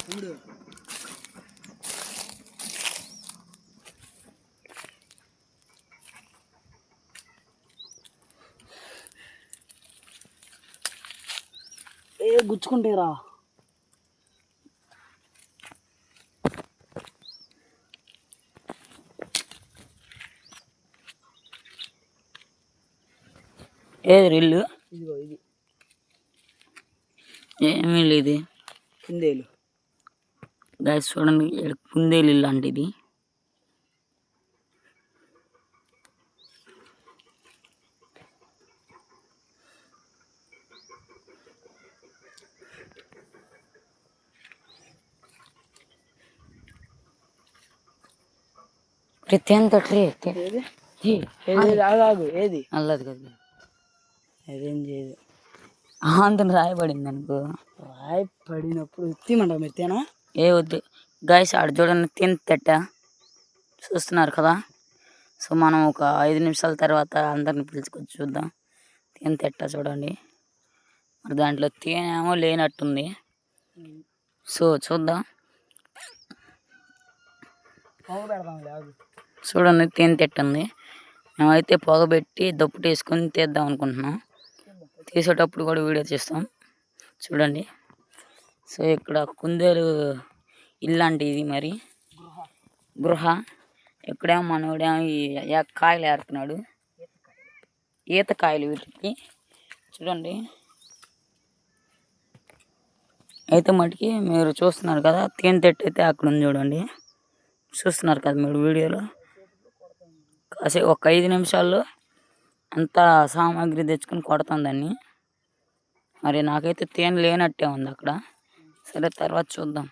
ఏ గుచ్చుకుంటేరా ఏది ఇల్లు? ఇదిగో ఇది ఏమీ లేదు, కుందేలు. గైస్ చూడండి, కుందేలు ఇల్లు అంటే ఇది. ఏది అల్లది కదా, అదేం చేయదు. అంత రాయబడింది అనుకో. రాయి పడినప్పుడు తీమంటావు మీరు తేనా? ఏ వద్దు గైస్, ఆడ చూడండి తింతెట్ట చూస్తున్నారు కదా. సో మనం ఒక 5 నిమిషాల తర్వాత అందరిని పిలుచుకొచ్చి చూద్దాం. తింతెట్ట చూడండి, మరి దాంట్లో తేనె ఏమో లేనట్టుంది. సో చూద్దాం. చూడండి తింతెట్ట ఉంది. మేమైతే పొగబెట్టి దప్పుటు వేసుకొని తీద్దాం అనుకుంటున్నాం. తీసేటప్పుడు కూడా వీడియో చేస్తాం చూడండి. సో ఇక్కడ కుందేలు ఇల్లు అంటే ఇది మరి గృహ. ఇక్కడేమో మనోడేమో కాయలు ఏరుతున్నాడు, ఈత కాయలు వీటికి. చూడండి అయితే మటుకి మీరు చూస్తున్నారు కదా, తేనెతెట్టు అయితే అక్కడ ఉంది చూడండి. చూస్తున్నారు కదా మీరు వీడియోలో. కాసేపు ఒక 5 నిమిషాల్లో అంతా సామాగ్రి తెచ్చుకొని కొడతాం దాన్ని. మరి నాకైతే తేనె లేనట్టే ఉంది అక్కడ. సరే తర్వాత చూద్దాం.